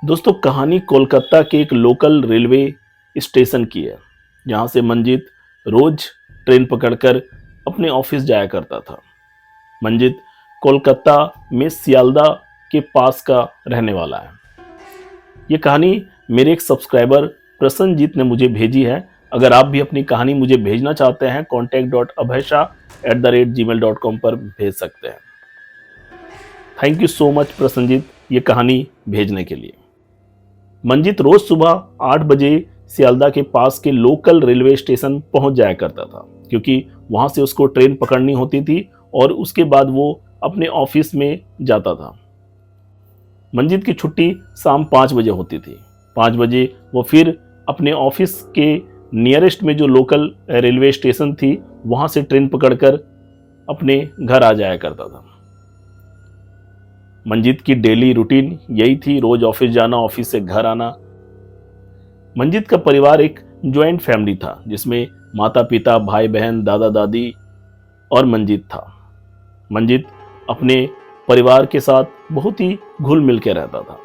दोस्तों, कहानी कोलकाता के एक लोकल रेलवे स्टेशन की है, जहाँ से मंजीत रोज ट्रेन पकड़कर अपने ऑफिस जाया करता था। मंजीत कोलकाता में सियालदा के पास का रहने वाला है। ये कहानी मेरे एक सब्सक्राइबर प्रसन्नजीत ने मुझे भेजी है। अगर आप भी अपनी कहानी मुझे भेजना चाहते हैं, contact.abhaysha@gmail.com पर भेज सकते हैं। Thank you so much Prasannajit, ये कहानी भेजने के लिए। मंजीत रोज सुबह 8 बजे सियालदा के पास के लोकल रेलवे स्टेशन पहुंच जाया करता था, क्योंकि वहां से उसको ट्रेन पकड़नी होती थी और उसके बाद वो अपने ऑफिस में जाता था। मंजीत की छुट्टी शाम 5 बजे होती थी। 5 बजे वो फिर अपने ऑफिस के नियरेस्ट में जो लोकल रेलवे स्टेशन थी, वहां से ट्रेन पकड़कर अपने घर आ जाया करता था। मंजीत की डेली रूटीन यही थी, रोज ऑफिस जाना, ऑफिस से घर आना। मंजीत का परिवार एक ज्वाइंट फैमिली था, जिसमें माता पिता, भाई बहन, दादा दादी और मंजीत था। मंजीत अपने परिवार के साथ बहुत ही घुल मिल के रहता था,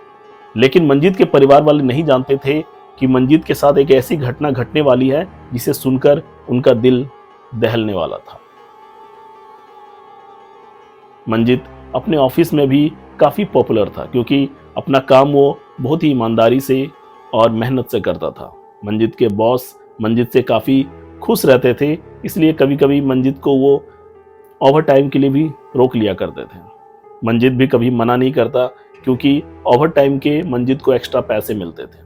लेकिन मंजीत के परिवार वाले नहीं जानते थे कि मंजीत के साथ एक ऐसी घटना घटने वाली है जिसे सुनकर उनका दिल दहलने वाला था। मंजीत अपने ऑफिस में भी काफ़ी पॉपुलर था, क्योंकि अपना काम वो बहुत ही ईमानदारी से और मेहनत से करता था। मंजीत के बॉस मंजीत से काफ़ी खुश रहते थे, इसलिए कभी कभी मंजीत को वो ओवर टाइम के लिए भी रोक लिया करते थे। मंजीत भी कभी मना नहीं करता, क्योंकि ओवर टाइम के मंजीत को एक्स्ट्रा पैसे मिलते थे।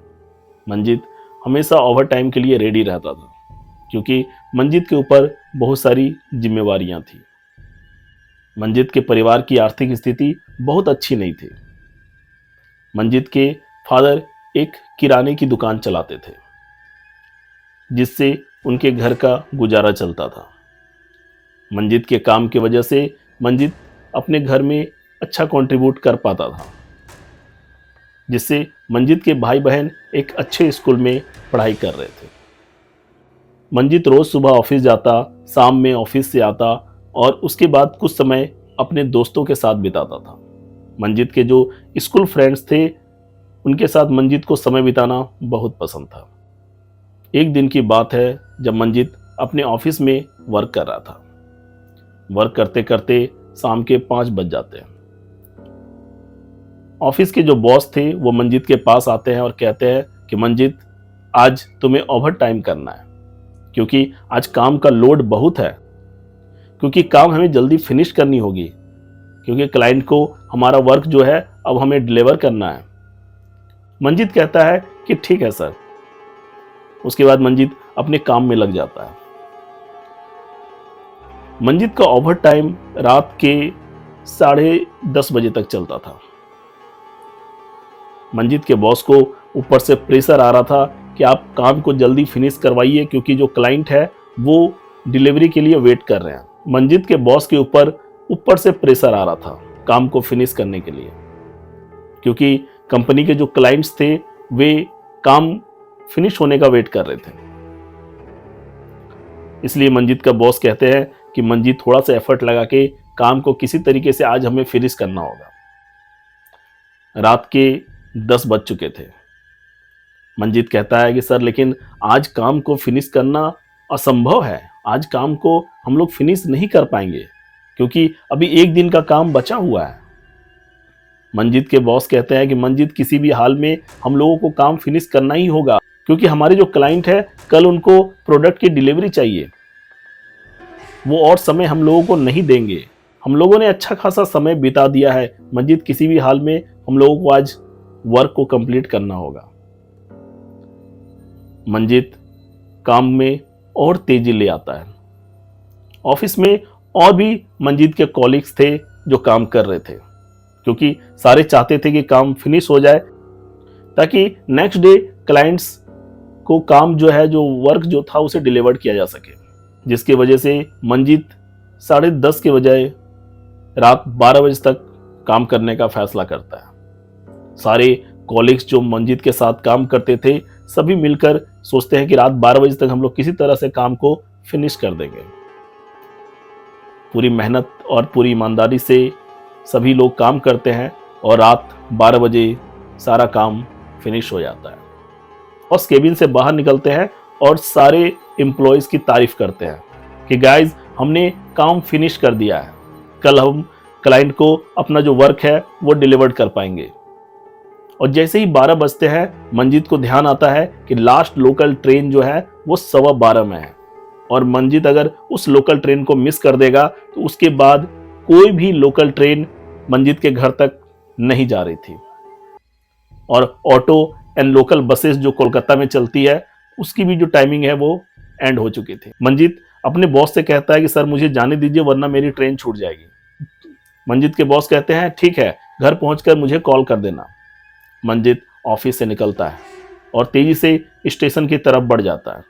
मंजीत हमेशा ओवर टाइम के लिए रेडी रहता था, क्योंकि मंजीत के ऊपर बहुत सारी जिम्मेवारियां थी। मंजीत के परिवार की आर्थिक स्थिति बहुत अच्छी नहीं थी। मंजीत के फादर एक किराने की दुकान चलाते थे, जिससे उनके घर का गुजारा चलता था। मंजीत के काम की वजह से मंजीत अपने घर में अच्छा कंट्रीब्यूट कर पाता था, जिससे मंजीत के भाई बहन एक अच्छे स्कूल में पढ़ाई कर रहे थे। मंजीत रोज सुबह ऑफिस जाता, शाम में ऑफिस से आता और उसके बाद कुछ समय अपने दोस्तों के साथ बिताता था। मंजीत के जो स्कूल फ्रेंड्स थे, उनके साथ मंजीत को समय बिताना बहुत पसंद था। एक दिन की बात है, जब मंजीत अपने ऑफिस में वर्क कर रहा था। वर्क करते करते शाम के 5 बज जाते हैं। ऑफिस के जो बॉस थे वो मंजीत के पास आते हैं और कहते हैं कि मंजीत, आज तुम्हें ओवर टाइम करना है, क्योंकि आज काम का लोड बहुत है, क्योंकि काम हमें जल्दी फिनिश करनी होगी, क्योंकि क्लाइंट को हमारा वर्क जो है अब हमें डिलीवर करना है। मंजीत कहता है कि ठीक है सर। उसके बाद मंजीत अपने काम में लग जाता है। मंजीत का ओवर टाइम रात के 10:30 बजे तक चलता था। मंजीत के बॉस को ऊपर से प्रेशर आ रहा था कि आप काम को जल्दी फिनिश करवाइए, क्योंकि जो क्लाइंट है वो डिलीवरी के लिए वेट कर रहे हैं। मंजीत के बॉस के ऊपर से प्रेशर आ रहा था काम को फिनिश करने के लिए, क्योंकि कंपनी के जो क्लाइंट्स थे वे काम फिनिश होने का वेट कर रहे थे। इसलिए मंजीत का बॉस कहते हैं कि मंजीत, थोड़ा सा एफर्ट लगा के काम को किसी तरीके से आज हमें फिनिश करना होगा। रात के 10 बज चुके थे। मंजीत कहता है कि सर, लेकिन आज काम को फिनिश करना असंभव है। आज काम को हम लोग फिनिश नहीं कर पाएंगे, क्योंकि अभी एक दिन का काम बचा हुआ है। मंजीत के बॉस कहते हैं कि मंजीत, किसी भी हाल में हम लोगों को काम फिनिश करना ही होगा, क्योंकि हमारे जो क्लाइंट है कल उनको प्रोडक्ट की डिलीवरी चाहिए। वो और समय हम लोगों को नहीं देंगे। हम लोगों ने अच्छा खासा समय बिता दिया है। मंजीत, किसी भी हाल में हम लोगों को आज वर्क को कंप्लीट करना होगा। मंजीत काम में और तेजी ले आता है। ऑफिस में और भी मंजीत के कॉलीग्स थे जो काम कर रहे थे, क्योंकि सारे चाहते थे कि काम फिनिश हो जाए, ताकि नेक्स्ट डे क्लाइंट्स को काम जो है, जो वर्क जो था, उसे डिलीवर किया जा सके। जिसकी वजह से मंजीत 10:30 के बजाय रात 12 बजे तक काम करने का फैसला करता है। सारे कॉलीग्स जो मंजीत के साथ काम करते थे, सभी मिलकर सोचते हैं कि रात 12 बजे तक हम लोग किसी तरह से काम को फिनिश कर देंगे। पूरी मेहनत और पूरी ईमानदारी से सभी लोग काम करते हैं और रात 12 बजे सारा काम फिनिश हो जाता है। और उस केबिन से बाहर निकलते हैं और सारे एम्प्लॉयज की तारीफ करते हैं कि गाइज हमने काम फिनिश कर दिया है, कल हम क्लाइंट को अपना जो वर्क है वो डिलीवर कर पाएंगे। और जैसे ही 12 बजते हैं मंजीत को ध्यान आता है कि लास्ट लोकल ट्रेन जो है वो 12:15 में है, और मंजीत अगर उस लोकल ट्रेन को मिस कर देगा तो उसके बाद कोई भी लोकल ट्रेन मंजीत के घर तक नहीं जा रही थी। और ऑटो एंड लोकल बसेस जो कोलकाता में चलती है उसकी भी जो टाइमिंग है वो एंड हो चुकी थी। मंजीत अपने बॉस से कहता है कि सर मुझे जाने दीजिए वरना मेरी ट्रेन छूट जाएगी। मंजीत के बॉस कहते हैं ठीक है, घर पहुंचकर मुझे कॉल कर देना। मंजीत ऑफिस से निकलता है और तेजी से स्टेशन की तरफ बढ़ जाता है।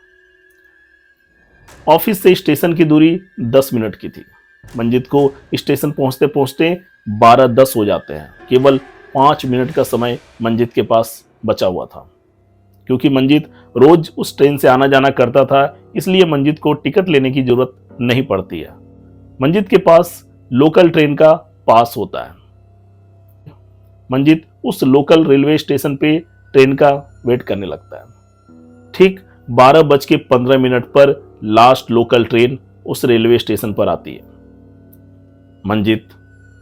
ऑफिस से स्टेशन की दूरी 10 मिनट की थी। मंजीत को स्टेशन पहुंचते पहुंचते 12:10 हो जाते हैं। केवल 5 मिनट का समय मंजीत के पास बचा हुआ था। क्योंकि मंजीत रोज उस ट्रेन से आना जाना करता था, इसलिए मंजीत को टिकट लेने की जरूरत नहीं पड़ती है। मंजीत के पास लोकल ट्रेन का पास होता है। मंजीत उस लोकल रेलवे स्टेशन पे ट्रेन का वेट करने लगता है। ठीक 12:15 पर लास्ट लोकल ट्रेन उस रेलवे स्टेशन पर आती है। मंजीत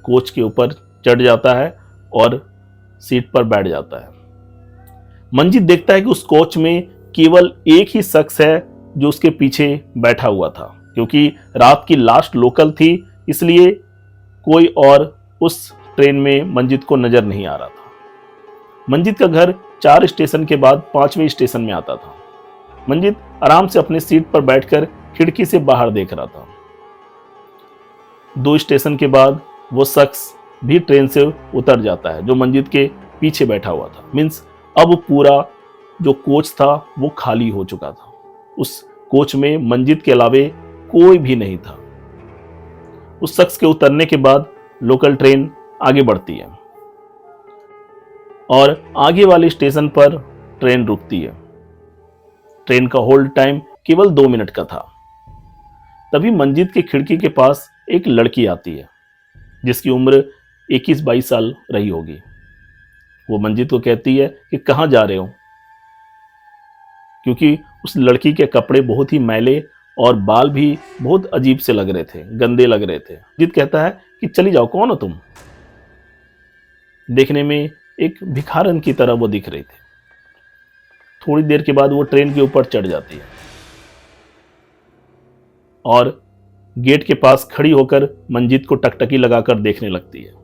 कोच के ऊपर चढ़ जाता है और सीट पर बैठ जाता है। मंजीत देखता है कि उस कोच में केवल एक ही शख्स है जो उसके पीछे बैठा हुआ था। क्योंकि रात की लास्ट लोकल थी, इसलिए कोई और उस ट्रेन में मंजीत को नजर नहीं आ रहा था। मंजीत का घर 4 स्टेशन के बाद 5वें स्टेशन में आता था। मंजीत आराम से अपने सीट पर बैठकर खिड़की से बाहर देख रहा था। 2 स्टेशन के बाद वो शख्स भी ट्रेन से उतर जाता है जो मंजीत के पीछे बैठा हुआ था। मीन्स अब पूरा जो कोच था वो खाली हो चुका था। उस कोच में मंजीत के अलावे कोई भी नहीं था। उस शख्स के उतरने के बाद लोकल ट्रेन आगे बढ़ती है और आगे वाले स्टेशन पर ट्रेन रुकती है। ट्रेन का होल्ड टाइम केवल 2 मिनट का था। तभी मंजीत की खिड़की के पास एक लड़की आती है जिसकी उम्र 21-22 साल रही होगी। वो मंजीत को कहती है कि कहाँ जा रहे हो, क्योंकि उस लड़की के कपड़े बहुत ही मैले और बाल भी बहुत अजीब से लग रहे थे, गंदे लग रहे थे। मंजीत कहता है कि चली जाओ, कौन हो तुम। देखने में एक भिखारन की तरह वो दिख रही थी। थोड़ी देर के बाद वो ट्रेन के ऊपर चढ़ जाती है और गेट के पास खड़ी होकर मंजीत को टकटकी लगाकर देखने लगती है।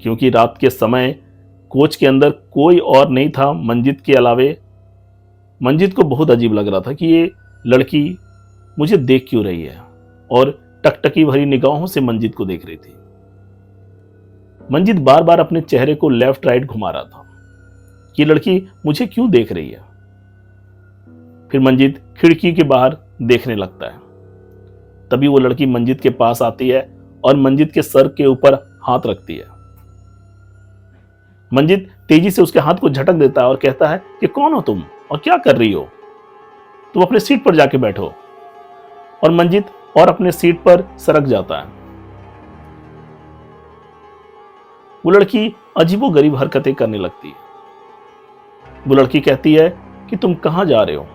क्योंकि रात के समय कोच के अंदर कोई और नहीं था मंजीत के अलावे। मंजीत को बहुत अजीब लग रहा था कि ये लड़की मुझे देख क्यों रही है, और टकटकी भरी निगाहों से मंजीत को देख रही थी। मंजीत बार बार अपने चेहरे को लेफ्ट राइट घुमा रहा था कि लड़की मुझे क्यों देख रही है। फिर मंजीत खिड़की के बाहर देखने लगता है। तभी वो लड़की मंजीत के पास आती है और मंजीत के सर के ऊपर हाथ रखती है। मंजीत तेजी से उसके हाथ को झटक देता है और कहता है कि कौन हो तुम और क्या कर रही हो, तुम अपने सीट पर जाके बैठो। और मंजीत और अपने सीट पर सरक जाता है। वो लड़की अजीबोगरीब हरकतें करने लगती है। वो लड़की कहती है कि तुम कहां जा रहे हो,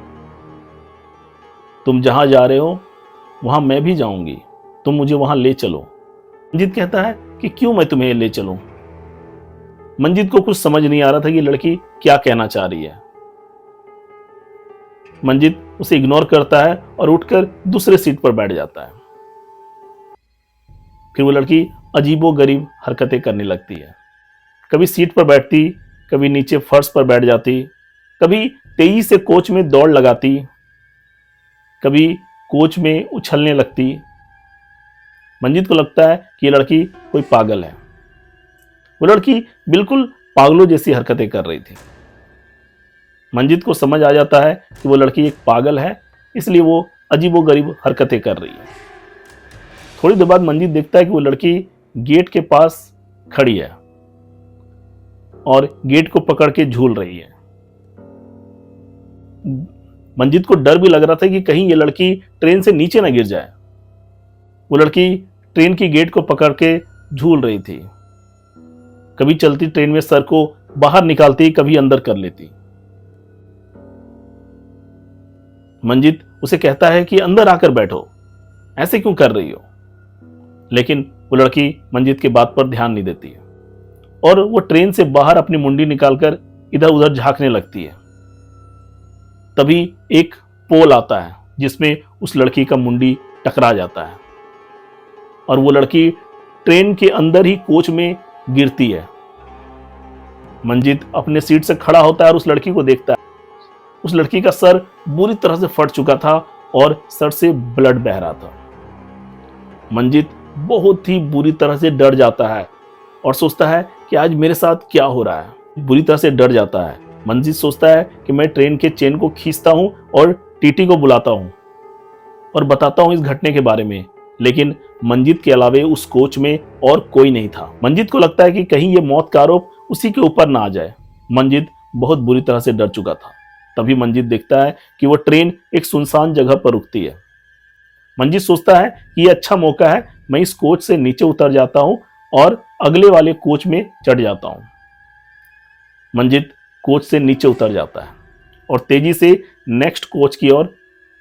तुम जहां जा रहे हो वहां मैं भी जाऊंगी, तुम मुझे वहां ले चलो। मंजीत कहता है कि क्यों मैं तुम्हें ले चलूं। मंजीत को कुछ समझ नहीं आ रहा था कि लड़की क्या कहना चाह रही है। मंजीत उसे इग्नोर करता है और उठकर दूसरे सीट पर बैठ जाता है। फिर वो लड़की अजीबोगरीब हरकतें करने लगती है। कभी सीट पर बैठती, कभी नीचे फर्श पर बैठ जाती, कभी तेजी से कोच में दौड़ लगाती, कभी कोच में उछलने लगती। मंजीत को लगता है कि ये लड़की कोई पागल है। वो लड़की बिल्कुल पागलों जैसी हरकतें कर रही थी। मंजीत को समझ आ जाता है कि वो लड़की एक पागल है, इसलिए वो अजीबोगरीब हरकतें कर रही है। थोड़ी देर बाद मंजीत देखता है कि वो लड़की गेट के पास खड़ी है और गेट को पकड़ के झूल रही है। मंजीत को डर भी लग रहा था कि कहीं ये लड़की ट्रेन से नीचे ना गिर जाए। वो लड़की ट्रेन की गेट को पकड़ के झूल रही थी। कभी चलती ट्रेन में सर को बाहर निकालती कभी अंदर कर लेती। मंजित उसे कहता है कि अंदर आकर बैठो, ऐसे क्यों कर रही हो? लेकिन वो लड़की मंजित की बात पर ध्यान नहीं देती है और वो ट्रेन से बाहर अपनी मुंडी निकालकर इधर उधर झांकने लगती है। तभी एक पोल आता है जिसमें उस लड़की का मुंडी टकरा जाता है और वो लड़की ट्रेन के अंदर ही कोच में गिरती है। मंजित अपने सीट से खड़ा होता है और उस लड़की को देखता है। उस लड़की का सर बुरी तरह से फट चुका था और सर से ब्लड बह रहा था। मंजित बहुत ही बुरी तरह से डर जाता है और सोचता है कि आज मेरे साथ क्या हो रहा है। बुरी तरह से डर जाता है। मंजित सोचता है कि मैं ट्रेन के चेन को खींचता हूं और टीटी को बुलाता हूं और बताता हूं इस घटने के बारे में। लेकिन मंजित के अलावे उस कोच में और कोई नहीं था। मंजित को लगता है कि कहीं ये मौत का आरोप उसी के ऊपर ना आ जाए। मंजित बहुत बुरी तरह से डर चुका था। तभी मंजित देखता है कि वो ट्रेन एक सुनसान जगह पर रुकती है। मंजित सोचता है कि ये अच्छा मौका है, मैं इस कोच से नीचे उतर जाता हूं और अगले वाले कोच में चढ़ जाता हूं। मंजित कोच से नीचे उतर जाता है और तेजी से नेक्स्ट कोच की ओर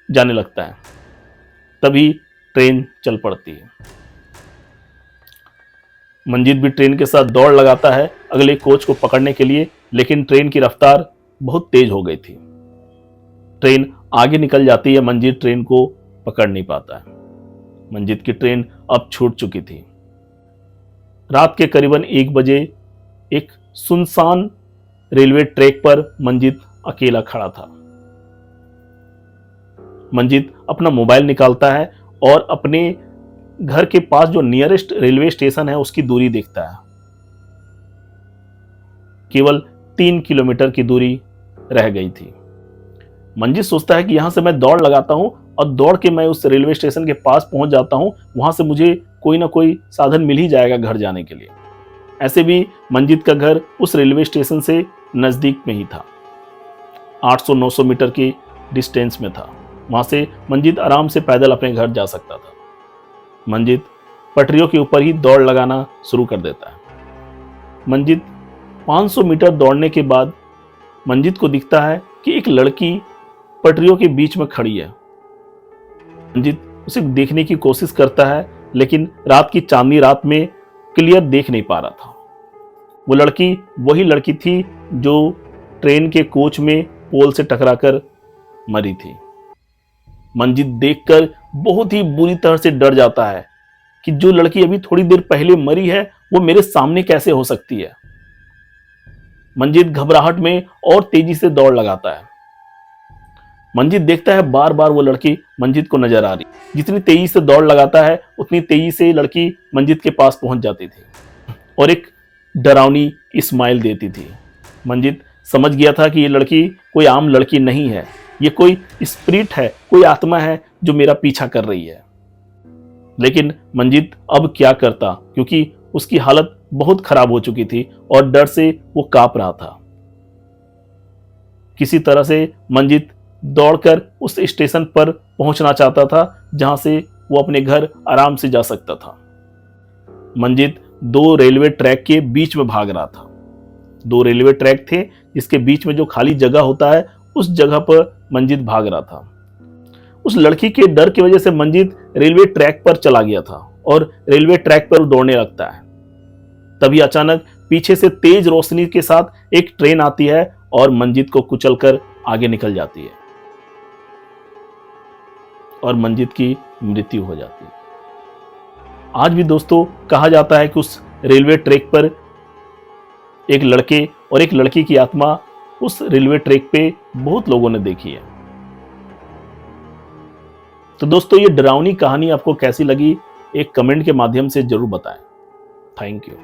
जाने लगता है। तभी ट्रेन चल पड़ती है। मंजित भी ट्रेन के साथ दौड़ लगाता है अगले कोच को पकड़ने के लिए, लेकिन ट्रेन की रफ्तार बहुत तेज हो गई थी। ट्रेन आगे निकल जाती है, मंजित ट्रेन को पकड़ नहीं पाता है। मंजित की ट्रेन अब छूट चुकी थी। रात के करीबन 1 बजे एक सुनसान रेलवे ट्रैक पर मंजित अकेला खड़ा था। मंजित अपना मोबाइल निकालता है और अपने घर के पास जो नियरेस्ट रेलवे स्टेशन है उसकी दूरी देखता है। केवल 3 किलोमीटर की दूरी रह गई थी। मंजित सोचता है कि यहां से मैं दौड़ लगाता हूं और दौड़ के मैं उस रेलवे स्टेशन के पास पहुंच जाता हूं। वहां से मुझे कोई ना कोई साधन मिल ही जाएगा घर जाने के लिए। ऐसे भी मंजित का घर उस रेलवे स्टेशन से नजदीक में ही था, 800-900 मीटर की डिस्टेंस में था। वहां से मंजित आराम से पैदल अपने घर जा सकता था। मंजित पटरियों के ऊपर ही दौड़ लगाना शुरू कर देता है। मंजित 500 मीटर दौड़ने के बाद मंजित को दिखता है कि एक लड़की पटरियों के बीच में खड़ी है। मंजित उसे देखने की कोशिश करता है, लेकिन रात की चांदनी रात में क्लियर देख नहीं पा रहा था। वो लड़की वही लड़की थी जो ट्रेन के कोच में पोल से टकराकर मरी थी। मंजित देखकर बहुत ही बुरी तरह से डर जाता है कि जो लड़की अभी थोड़ी देर पहले मरी है वो मेरे सामने कैसे हो सकती है। मंजित घबराहट में और तेजी से दौड़ लगाता है। मंजित देखता है बार बार वो लड़की मंजित को नजर आ रही। जितनी तेजी से दौड़ लगाता है उतनी तेजी से लड़की मंजित के पास पहुंच जाती थी और एक डरावनी स्माइल देती थी। मंजित समझ गया था कि ये लड़की कोई आम लड़की नहीं है, ये कोई स्पिरिट है, कोई आत्मा है जो मेरा पीछा कर रही है। लेकिन मंजित अब क्या करता, क्योंकि उसकी हालत बहुत खराब हो चुकी थी और डर से वो कांप रहा था। किसी तरह से मंजित दौड़कर उस स्टेशन पर पहुंचना चाहता था जहां से वो अपने घर आराम से जा सकता था। मंजित 2 रेलवे ट्रैक के बीच में भाग रहा था। 2 रेलवे ट्रैक थे जिसके बीच में जो खाली जगह होता है उस जगह पर मंजित भाग रहा था। उस लड़की के डर की वजह से मंजित रेलवे ट्रैक पर चला गया था और रेलवे ट्रैक पर दौड़ने लगता है। तभी अचानक पीछे से तेज रोशनी के साथ एक ट्रेन आती है और मंजित को कुचलकर आगे निकल जाती है और मंजित की मृत्यु हो जाती है। आज भी दोस्तों कहा जाता है कि उस रेलवे ट्रैक पर एक लड़के और एक लड़की की आत्मा उस रेलवे ट्रैक पे बहुत लोगों ने देखी है। तो दोस्तों ये डरावनी कहानी आपको कैसी लगी एक कमेंट के माध्यम से जरूर बताएं। Thank you.